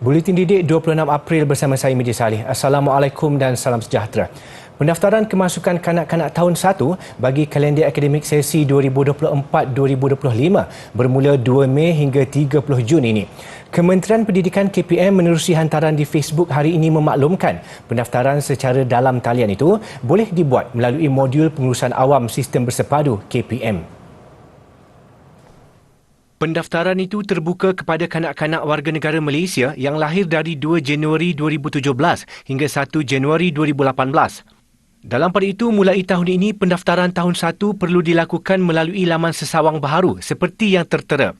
Buletin Didik 26 April bersama saya Meji Salih. Assalamualaikum dan salam sejahtera. Pendaftaran kemasukan kanak-kanak tahun 1 bagi kalender akademik sesi 2024-2025 bermula 2 Mei hingga 30 Jun ini. Kementerian Pendidikan KPM menerusi hantaran di Facebook hari ini memaklumkan pendaftaran secara dalam talian itu boleh dibuat melalui modul pengurusan awam sistem bersepadu KPM. Pendaftaran itu terbuka kepada kanak-kanak warga negara Malaysia yang lahir dari 2 Januari 2017 hingga 1 Januari 2018. Dalam pada itu, mulai tahun ini, pendaftaran tahun 1 perlu dilakukan melalui laman sesawang baharu seperti yang tertera.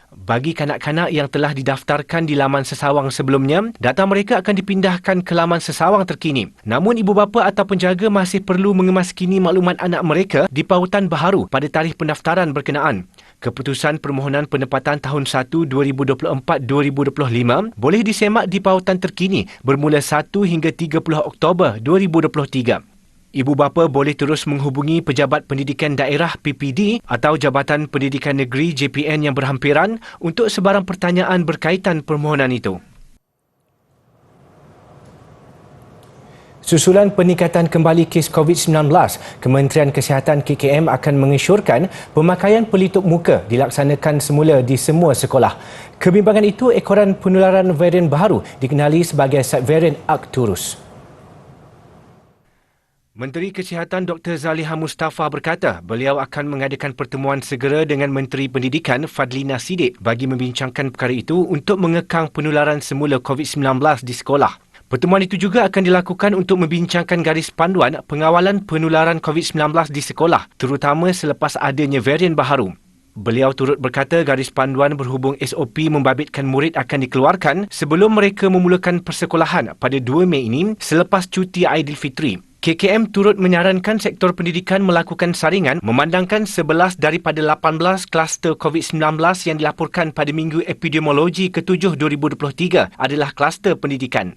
Bagi kanak-kanak yang telah didaftarkan di laman sesawang sebelumnya, data mereka akan dipindahkan ke laman sesawang terkini. Namun, ibu bapa atau penjaga masih perlu mengemaskini maklumat anak mereka di pautan baharu pada tarikh pendaftaran berkenaan. Keputusan permohonan penempatan tahun 1 2024-2025 boleh disemak di pautan terkini bermula 1 hingga 30 Oktober 2023. Ibu bapa boleh terus menghubungi Pejabat Pendidikan Daerah PPD atau Jabatan Pendidikan Negeri JPN yang berhampiran untuk sebarang pertanyaan berkaitan permohonan itu. Susulan peningkatan kembali kes COVID-19, Kementerian Kesihatan KKM akan mengesyorkan pemakaian pelitup muka dilaksanakan semula di semua sekolah. Kebimbangan itu ekoran penularan varian baru dikenali sebagai subvarian Arcturus. Menteri Kesihatan Dr. Zaliha Mustafa berkata beliau akan mengadakan pertemuan segera dengan Menteri Pendidikan Fadlina Siddiq bagi membincangkan perkara itu untuk mengekang penularan semula COVID-19 di sekolah. Pertemuan itu juga akan dilakukan untuk membincangkan garis panduan pengawalan penularan COVID-19 di sekolah, terutama selepas adanya varian baharu. Beliau turut berkata garis panduan berhubung SOP membabitkan murid akan dikeluarkan sebelum mereka memulakan persekolahan pada 2 Mei ini selepas cuti Aidilfitri. KKM turut menyarankan sektor pendidikan melakukan saringan memandangkan 11 daripada 18 kluster COVID-19 yang dilaporkan pada Minggu Epidemiologi ke-7 2023 adalah kluster pendidikan.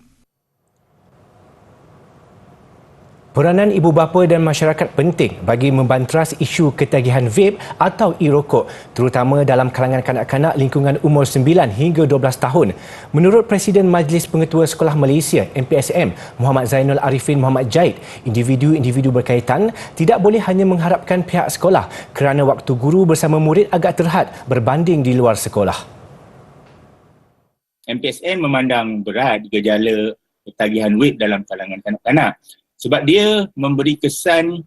Peranan ibu bapa dan masyarakat penting bagi membanteras isu ketagihan vape atau e-rokok, terutama dalam kalangan kanak-kanak lingkungan umur 9 hingga 12 tahun. Menurut Presiden Majlis Pengetua Sekolah Malaysia MPSM, Muhammad Zainul Arifin Muhammad Jaid, individu-individu berkaitan tidak boleh hanya mengharapkan pihak sekolah kerana waktu guru bersama murid agak terhad berbanding di luar sekolah. MPSM memandang berat gejala ketagihan vape dalam kalangan kanak-kanak. Sebab dia memberi kesan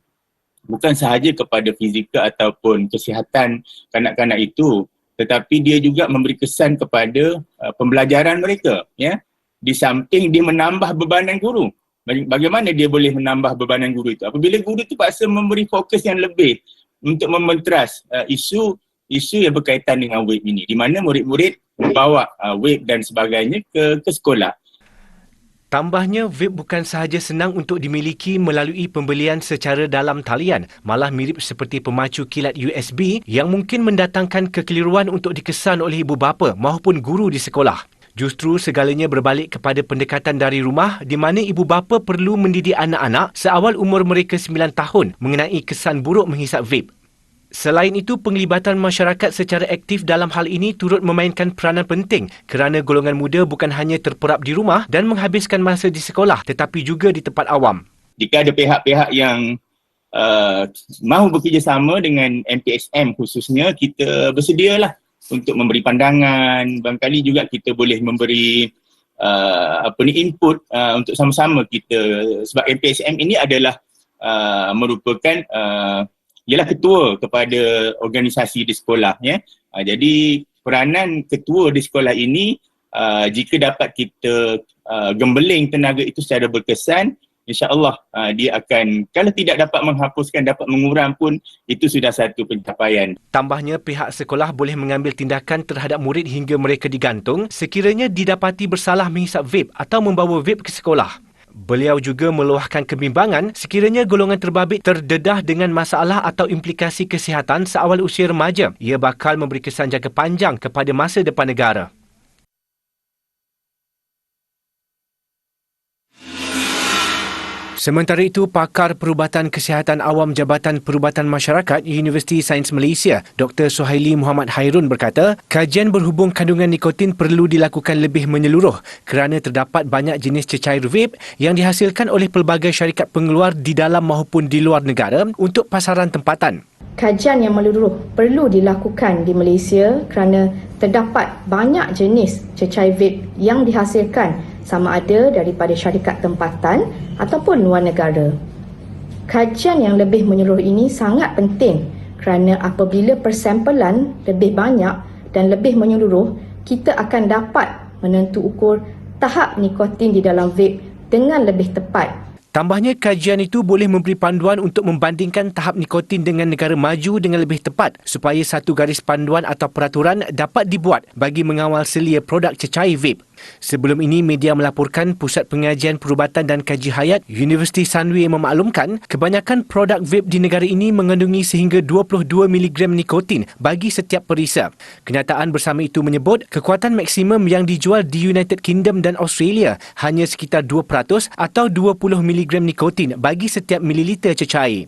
bukan sahaja kepada fizikal ataupun kesihatan kanak-kanak itu, tetapi dia juga memberi kesan kepada pembelajaran mereka. Ya? Di samping dia menambah bebanan guru. Bagaimana dia boleh menambah bebanan guru itu? Apabila guru itu paksa memberi fokus yang lebih untuk mementeras isu yang berkaitan dengan vape ini, di mana murid-murid membawa vape dan sebagainya ke sekolah. Tambahnya, vape bukan sahaja senang untuk dimiliki melalui pembelian secara dalam talian, malah mirip seperti pemacu kilat USB yang mungkin mendatangkan kekeliruan untuk dikesan oleh ibu bapa maupun guru di sekolah. Justru segalanya berbalik kepada pendekatan dari rumah di mana ibu bapa perlu mendidik anak-anak seawal umur mereka 9 tahun mengenai kesan buruk menghisap vape. Selain itu, penglibatan masyarakat secara aktif dalam hal ini turut memainkan peranan penting kerana golongan muda bukan hanya terperap di rumah dan menghabiskan masa di sekolah tetapi juga di tempat awam. Jika ada pihak-pihak yang mahu bekerjasama dengan MPSM khususnya, kita bersedialah untuk memberi pandangan. Barangkali juga kita boleh memberi input untuk sama-sama kita, sebab MPSM ini adalah merupakan ialah ketua kepada organisasi di sekolah. Ya. Jadi peranan ketua di sekolah ini jika dapat kita gembeling tenaga itu secara berkesan, insya-Allah dia akan, kalau tidak dapat menghapuskan, dapat mengurang pun, itu sudah satu pencapaian. Tambahnya, pihak sekolah boleh mengambil tindakan terhadap murid hingga mereka digantung sekiranya didapati bersalah menghisap vape atau membawa vape ke sekolah. Beliau juga meluahkan kebimbangan sekiranya golongan terbabit terdedah dengan masalah atau implikasi kesihatan seawal usia remaja. Ia bakal memberi kesan jangka panjang kepada masa depan negara. Sementara itu, pakar Perubatan Kesihatan Awam Jabatan Perubatan Masyarakat Universiti Sains Malaysia, Dr. Suhaili Muhammad Hairun berkata, kajian berhubung kandungan nikotin perlu dilakukan lebih menyeluruh kerana terdapat banyak jenis cecair vape yang dihasilkan oleh pelbagai syarikat pengeluar di dalam maupun di luar negara untuk pasaran tempatan. Kajian yang menyeluruh perlu dilakukan di Malaysia kerana terdapat banyak jenis cecair vape yang dihasilkan sama ada daripada syarikat tempatan ataupun luar negara. Kajian yang lebih menyeluruh ini sangat penting kerana apabila persampelan lebih banyak dan lebih menyeluruh, kita akan dapat menentu ukur tahap nikotin di dalam vape dengan lebih tepat. Tambahnya, kajian itu boleh memberi panduan untuk membandingkan tahap nikotin dengan negara maju dengan lebih tepat supaya satu garis panduan atau peraturan dapat dibuat bagi mengawal selia produk cecair vape. Sebelum ini, media melaporkan Pusat Pengajian Perubatan dan Kaji Hayat Universiti Sunway memaklumkan kebanyakan produk vape di negara ini mengandungi sehingga 22 mg nikotin bagi setiap perisa. Kenyataan bersama itu menyebut kekuatan maksimum yang dijual di United Kingdom dan Australia hanya sekitar 2% atau 20 mg nikotin bagi setiap mililiter cecair.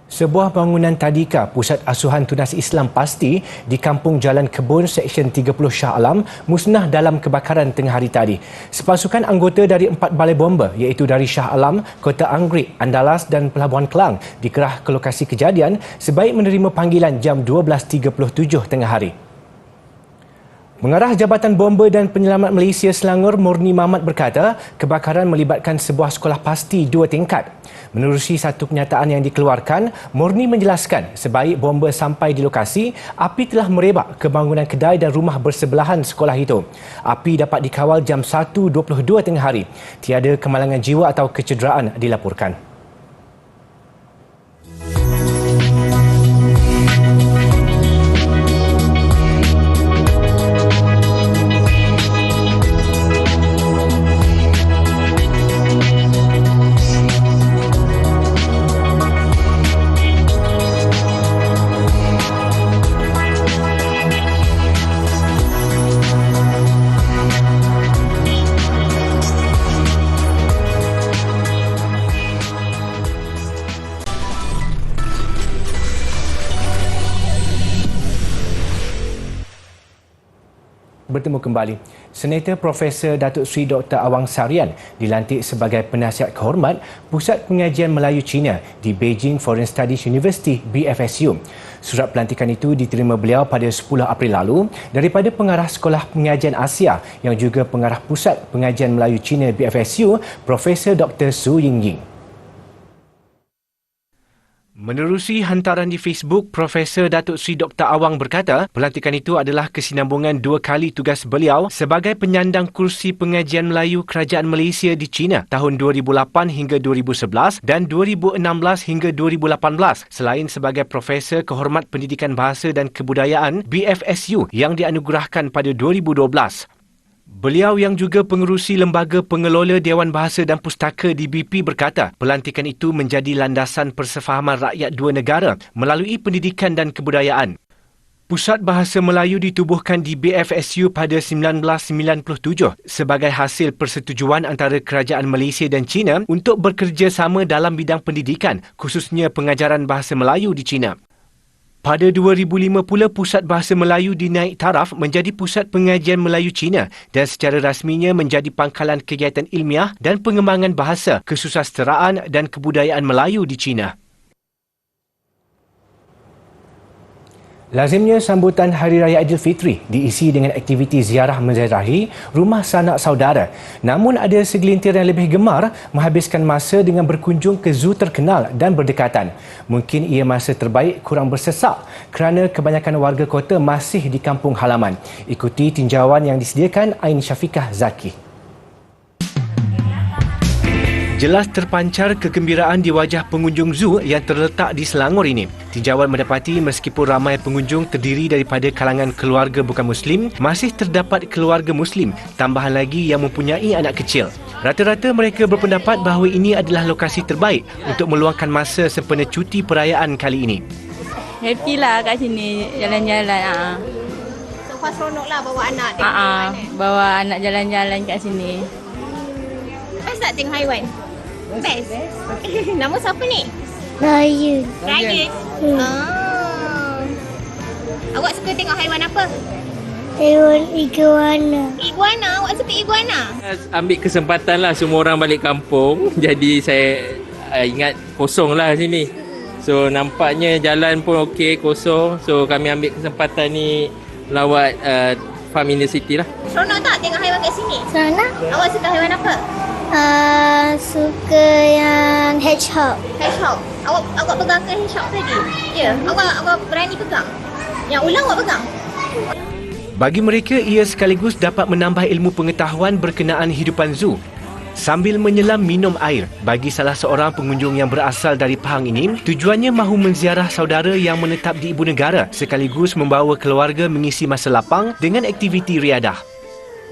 Sebuah bangunan tadika Pusat Asuhan Tunas Islam Pasti di Kampung Jalan Kebun, Seksyen 30 Shah Alam musnah dalam kebakaran tengah hari tadi. Sepasukan anggota dari 4 balai bomba iaitu dari Shah Alam, Kota Anggerik, Andalas dan Pelabuhan Kelang dikerah ke lokasi kejadian sebaik menerima panggilan jam 12.37 tengah hari. Mengarah Jabatan Bomba dan Penyelamat Malaysia Selangor, Murni Mamat berkata, kebakaran melibatkan sebuah sekolah pasti 2 tingkat. Menerusi satu kenyataan yang dikeluarkan, Murni menjelaskan sebaik bomba sampai di lokasi, api telah merebak ke bangunan kedai dan rumah bersebelahan sekolah itu. Api dapat dikawal jam 1.22 tengah hari. Tiada kemalangan jiwa atau kecederaan dilaporkan. Bertemu kembali. Senator Profesor Datuk Seri Dr. Awang Sarian dilantik sebagai penasihat kehormat Pusat Pengajian Melayu Cina di Beijing Foreign Studies University BFSU. Surat pelantikan itu diterima beliau pada 10 April lalu daripada pengarah Sekolah Pengajian Asia yang juga pengarah Pusat Pengajian Melayu Cina BFSU, Profesor Dr. Su Yingying. Menerusi hantaran di Facebook, Profesor Datuk Seri Dr. Awang berkata, pelantikan itu adalah kesinambungan 2 kali tugas beliau sebagai penyandang kursi pengajian Melayu Kerajaan Malaysia di China tahun 2008 hingga 2011 dan 2016 hingga 2018, selain sebagai Profesor Kehormat Pendidikan Bahasa dan Kebudayaan BFSU yang dianugerahkan pada 2012. Beliau yang juga pengerusi Lembaga Pengelola Dewan Bahasa dan Pustaka di BP berkata, pelantikan itu menjadi landasan persefahaman rakyat dua negara melalui pendidikan dan kebudayaan. Pusat Bahasa Melayu ditubuhkan di BFSU pada 1997 sebagai hasil persetujuan antara Kerajaan Malaysia dan China untuk bekerjasama dalam bidang pendidikan, khususnya pengajaran bahasa Melayu di China. Pada 2005 pula, Pusat Bahasa Melayu dinaik taraf menjadi Pusat Pengajian Melayu Cina dan secara rasminya menjadi pangkalan kegiatan ilmiah dan pengembangan bahasa, kesusasteraan dan kebudayaan Melayu di China. Lazimnya sambutan Hari Raya Aidilfitri diisi dengan aktiviti ziarah menziarahi rumah sanak saudara. Namun ada segelintir yang lebih gemar menghabiskan masa dengan berkunjung ke zoo terkenal dan berdekatan. Mungkin ia masa terbaik kurang bersesak kerana kebanyakan warga kota masih di kampung halaman. Ikuti tinjauan yang disediakan Ain Syafiqah Zaki. Jelas terpancar kegembiraan di wajah pengunjung zoo yang terletak di Selangor ini. Tinjauan mendapati meskipun ramai pengunjung terdiri daripada kalangan keluarga bukan Muslim, masih terdapat keluarga Muslim, tambahan lagi yang mempunyai anak kecil. Rata-rata mereka berpendapat bahawa ini adalah lokasi terbaik untuk meluangkan masa sempena cuti perayaan kali ini. Happy lah kat sini, jalan-jalan. So, seronok lah bawa anak. Bawa anak jalan-jalan kat sini. Best tak tengok haiwan? Best. Nama siapa ni? Raya. Raya. Awak suka tengok haiwan apa? Hewan iguana. Iguana. Awak suka iguana? Ambil kesempatan lah semua orang balik kampung. Jadi saya ingat kosong lah sini. So nampaknya jalan pun okey, kosong. So kami ambil kesempatan ni lawat Farm in the City lah. Seronok tak tengok haiwan kat sini? Sana? Awak suka haiwan apa? Suka yang hedgehog. Hedgehog. Awak pegang ke hedgehog tadi? Ya. Awak berani pegang? Yang ulang awak pegang? Bagi mereka, ia sekaligus dapat menambah ilmu pengetahuan berkenaan hidupan zoo. Sambil menyelam minum air, bagi salah seorang pengunjung yang berasal dari Pahang ini, tujuannya mahu menziarah saudara yang menetap di ibu negara sekaligus membawa keluarga mengisi masa lapang dengan aktiviti riadah.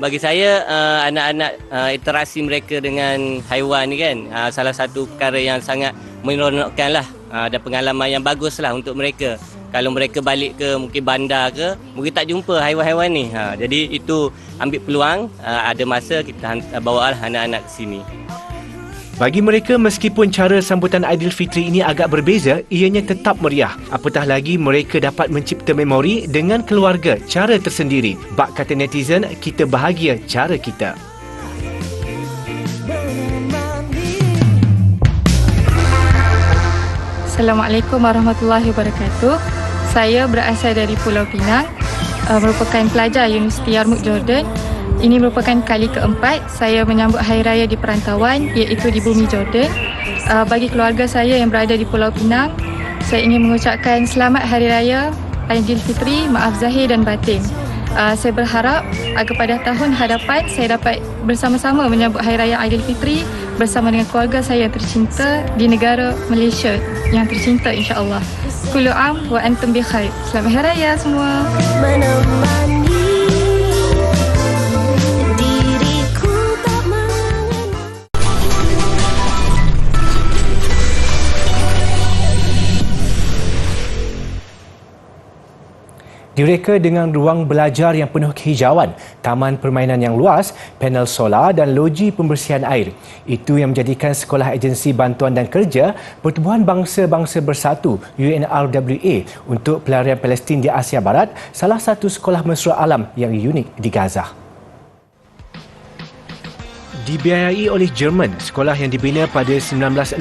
Bagi saya, anak-anak interaksi mereka dengan haiwan ni kan, salah satu perkara yang sangat menyeronokkan lah. Ada pengalaman yang bagus lah untuk mereka. Kalau mereka balik ke mungkin bandar ke, mungkin tak jumpa haiwan-haiwan ni. Jadi itu ambil peluang, ada masa kita bawa lah anak-anak ke sini. Bagi mereka, meskipun cara sambutan Aidilfitri ini agak berbeza, ianya tetap meriah. Apatah lagi mereka dapat mencipta memori dengan keluarga cara tersendiri. Bak kata netizen, kita bahagia cara kita. Assalamualaikum warahmatullahi wabarakatuh. Saya berasal dari Pulau Pinang, merupakan pelajar Universiti Yarmouk Jordan. Ini merupakan kali keempat saya menyambut Hari Raya di perantauan, iaitu di bumi Jordan. Bagi keluarga saya yang berada di Pulau Pinang, saya ingin mengucapkan selamat Hari Raya Aidilfitri, maaf zahir dan batin. Saya berharap kepada tahun hadapan saya dapat bersama-sama menyambut Hari Raya Aidilfitri bersama dengan keluarga saya yang tercinta di negara Malaysia yang tercinta, insya-Allah. Kullu am wa antum bi khair. Selamat Hari Raya semua. Direka dengan ruang belajar yang penuh kehijauan, taman permainan yang luas, panel solar dan loji pembersihan air. Itu yang menjadikan Sekolah Agensi Bantuan dan Kerja Pertubuhan Bangsa-Bangsa Bersatu UNRWA untuk pelarian Palestin di Asia Barat salah satu sekolah mesra alam yang unik di Gaza. Dibiayai oleh Jerman, sekolah yang dibina pada 1965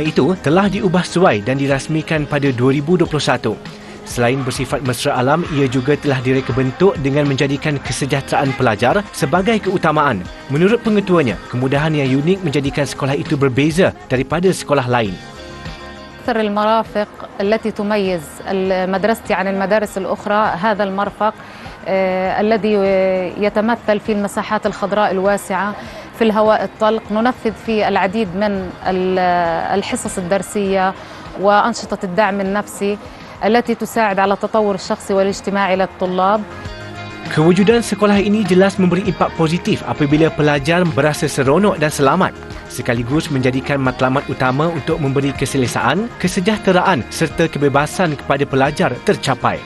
itu telah diubah suai dan dirasmikan pada 2021. Selain bersifat mesra alam, ia juga telah direka bentuk dengan menjadikan kesejahteraan pelajar sebagai keutamaan. Menurut pengetuanya, kemudahan yang unik menjadikan sekolah itu berbeza daripada sekolah lain. أكثر المرافق التي تميز مدرستي عن المدارس الأخرى هذا المرفق الذي يتمثل في المساحات الخضراء الواسعة في الهواء الطلق. ننفذ في العديد من الحصص الدرسية وأنشطة الدعم النفسي التي تساعد على التطور الشخصي والاجتماعي للطلاب. Kewujudan sekolah ini jelas memberi impak positif apabila pelajar berasa seronok dan selamat, sekaligus menjadikan matlamat utama untuk memberi keselesaan, kesejahteraan serta kebebasan kepada pelajar tercapai.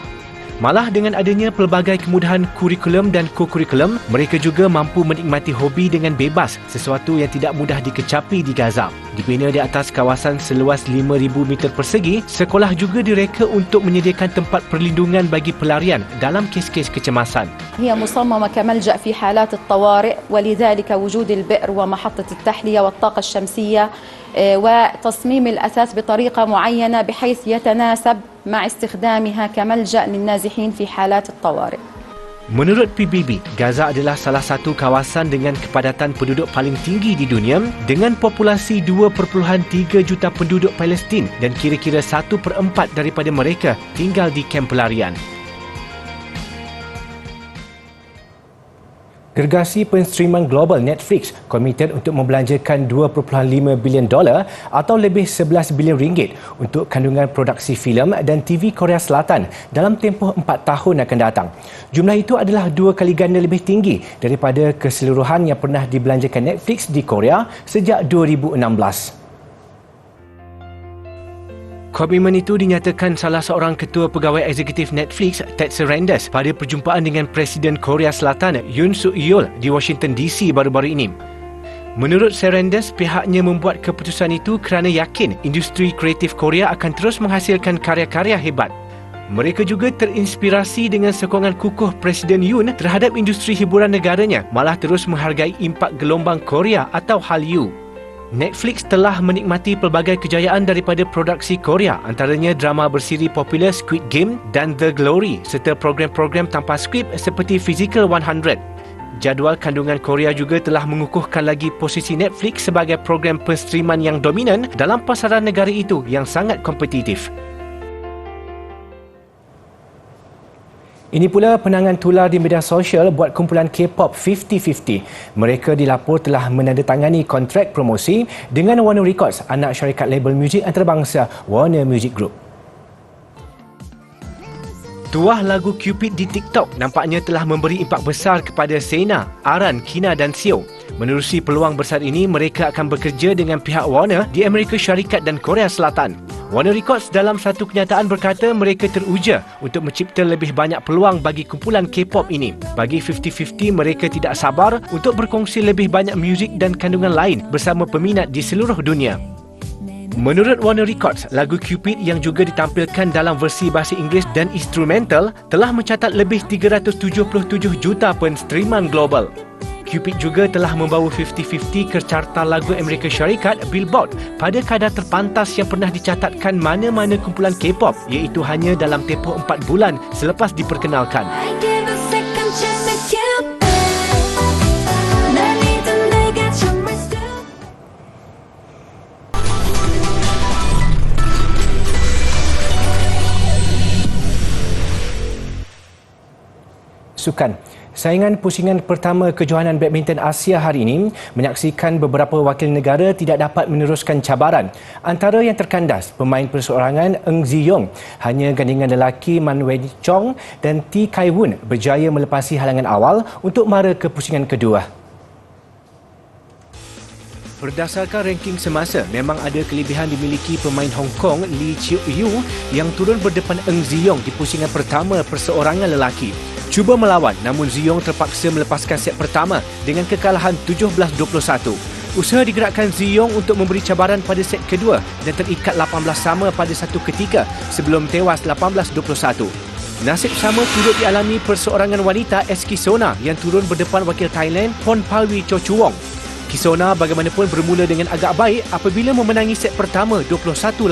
Malah dengan adanya pelbagai kemudahan kurikulum dan ko-kurikulum, mereka juga mampu menikmati hobi dengan bebas, sesuatu yang tidak mudah dikecapi di Gaza. Dibina di atas kawasan seluas 5,000 meter persegi, sekolah juga direka untuk menyediakan tempat perlindungan bagi pelarian dalam kes-kes kecemasan. هي مصممة كملجأ في حالات الطوارئ، ولذلك وجود البئر ومحطة التحلية والطاقة الشمسية وتصميم الأثاث بطريقة معينة بحيث يتناسب مع استخدامها كملجأ للنازحين في حالات الطوارئ. Menurut PBB, Gaza adalah salah satu kawasan dengan kepadatan penduduk paling tinggi di dunia dengan populasi 2.3 juta penduduk Palestin dan kira-kira 1/4 daripada mereka tinggal di kem pelarian. Gergasi penstreaman global Netflix komited untuk membelanjakan $2.5 bilion atau lebih 11 bilion ringgit untuk kandungan produksi filem dan TV Korea Selatan dalam tempoh 4 tahun akan datang. Jumlah itu adalah 2 kali ganda lebih tinggi daripada keseluruhan yang pernah dibelanjakan Netflix di Korea sejak 2016. Komitmen itu dinyatakan salah seorang ketua pegawai eksekutif Netflix, Ted Sarandos, pada perjumpaan dengan Presiden Korea Selatan Yoon Suk Yeol di Washington DC baru-baru ini. Menurut Serendes, pihaknya membuat keputusan itu kerana yakin industri kreatif Korea akan terus menghasilkan karya-karya hebat. Mereka juga terinspirasi dengan sokongan kukuh Presiden Yoon terhadap industri hiburan negaranya, malah terus menghargai impak gelombang Korea atau Hallyu. Netflix telah menikmati pelbagai kejayaan daripada produksi Korea, antaranya drama bersiri popular Squid Game dan The Glory serta program-program tanpa skrip seperti Physical 100. Jadual kandungan Korea juga telah mengukuhkan lagi posisi Netflix sebagai program penstriman yang dominan dalam pasaran negara itu yang sangat kompetitif. Ini pula penangan tular di media sosial buat kumpulan K-pop 50-50. Mereka dilapor telah menandatangani kontrak promosi dengan Warner Records, anak syarikat label muzik antarabangsa Warner Music Group. Tuah lagu Cupid di TikTok nampaknya telah memberi impak besar kepada Sena, Aran, Kina dan Seo. Menerusi peluang besar ini, mereka akan bekerja dengan pihak Warner di Amerika Syarikat dan Korea Selatan. Warner Records dalam satu kenyataan berkata mereka teruja untuk mencipta lebih banyak peluang bagi kumpulan K-pop ini. Bagi 50-50, mereka tidak sabar untuk berkongsi lebih banyak muzik dan kandungan lain bersama peminat di seluruh dunia. Menurut Warner Records, lagu Cupid yang juga ditampilkan dalam versi bahasa Inggeris dan instrumental telah mencatat lebih 377 juta penstriman global. Cupid juga telah membawa 50-50 ke carta lagu Amerika Syarikat Billboard pada kadar terpantas yang pernah dicatatkan mana-mana kumpulan K-pop, iaitu hanya dalam tempoh 4 bulan selepas diperkenalkan. Sukan. Saingan pusingan pertama kejohanan badminton Asia hari ini menyaksikan beberapa wakil negara tidak dapat meneruskan cabaran. Antara yang terkandas, pemain perseorangan Eng Ziyong, hanya gandingan lelaki Man Wei Chong dan T Kai Woon berjaya melepasi halangan awal untuk mara ke pusingan kedua. Berdasarkan ranking semasa, memang ada kelebihan dimiliki pemain Hong Kong Lee Chiu Yu yang turun berdepan Eng Ziyong di pusingan pertama perseorangan lelaki. Cuba melawan, namun Ziyong terpaksa melepaskan set pertama dengan kekalahan 17-21. Usaha digerakkan Ziyong untuk memberi cabaran pada set kedua dan terikat 18 sama pada satu ketika sebelum tewas 18-21. Nasib sama turut dialami perseorangan wanita S. Kisona yang turun berdepan wakil Thailand Pon Palwi Chochuwong. Kisona bagaimanapun bermula dengan agak baik apabila memenangi set pertama 21-18.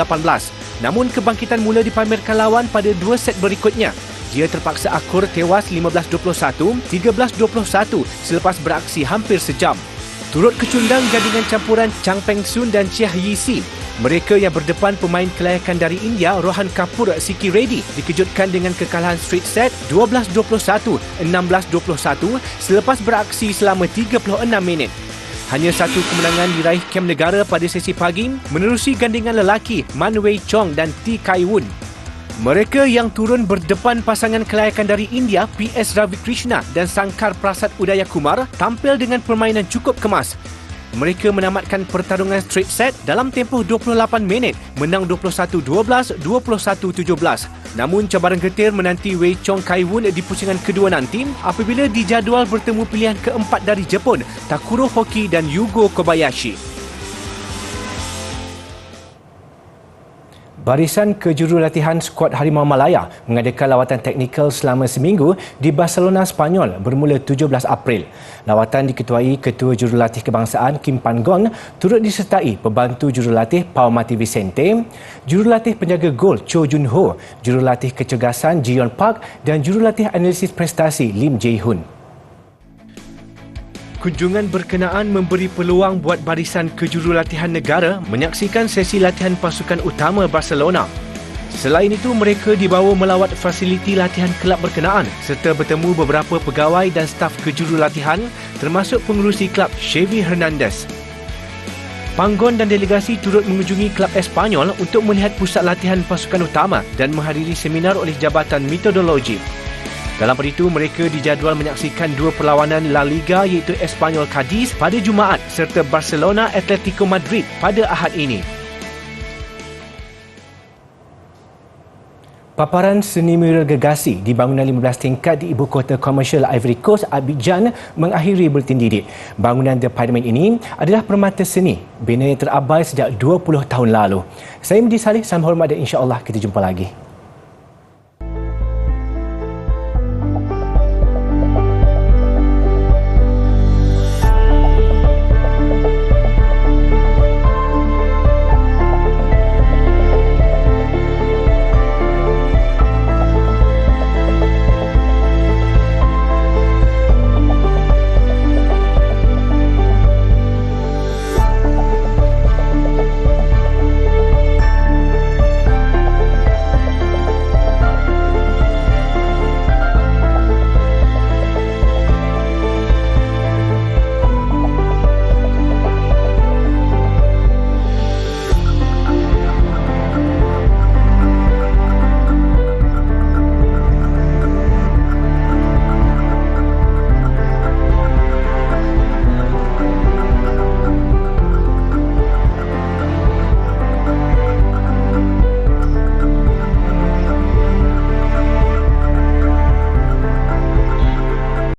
Namun kebangkitan mula dipamerkan lawan pada dua set berikutnya. Dia terpaksa akur tewas 15-21, 13-21 selepas beraksi hampir sejam. Turut kecundang gandingan campuran Chang Peng Sun dan Chia Yi Si. Mereka yang berdepan pemain kelayakan dari India Rohan Kapoor Siki Reddy dikejutkan dengan kekalahan straight set 12-21, 16-21 selepas beraksi selama 36 minit. Hanya satu kemenangan diraih kem negara pada sesi pagi menerusi gandingan lelaki Man Wei Chong dan T Kai Woon. Mereka yang turun berdepan pasangan kelayakan dari India PS Ravi Krishna dan Sankar Prasad Udaya Kumar tampil dengan permainan cukup kemas. Mereka menamatkan pertarungan straight set dalam tempoh 28 minit, menang 21-12, 21-17. Namun cabaran getir menanti Wei Chong Kai Woon di pusingan kedua nanti apabila dijadual bertemu pilihan keempat dari Jepun, Takuro Hoki dan Yugo Kobayashi. Barisan Kejurulatihan Skuad Harimau Malaya mengadakan lawatan teknikal selama seminggu di Barcelona, Spanyol bermula 17 April. Lawatan diketuai Ketua Jurulatih Kebangsaan Kim Pan-gon, turut disertai Pembantu Jurulatih Pau Mati Vicente, Jurulatih Penjaga Gol Cho Jun-ho, Jurulatih Kecergasan Ji Yeon Park dan Jurulatih Analisis Prestasi Lim Jae-hoon. Kunjungan berkenaan memberi peluang buat barisan kejurulatihan negara menyaksikan sesi latihan pasukan utama Barcelona. Selain itu, mereka dibawa melawat fasiliti latihan kelab berkenaan serta bertemu beberapa pegawai dan staf kejurulatihan termasuk pengerusi kelab Xavi Hernandez. Panggon dan delegasi turut mengunjungi kelab Espanyol untuk melihat pusat latihan pasukan utama dan menghadiri seminar oleh Jabatan Metodologi. Dalam pada itu, mereka dijadual menyaksikan dua perlawanan La Liga iaitu Espanyol Cadiz pada Jumaat serta Barcelona Atletico Madrid pada Ahad ini. Paparan seni mural gergasi di bangunan 15 tingkat di ibu kota komersial Ivory Coast, Abidjan mengakhiri bulletin didik. Bangunan The Parliament ini adalah permata seni bina yang terabai sejak 20 tahun lalu. Saya Medi Salih, salam hormat dan insya-Allah kita jumpa lagi.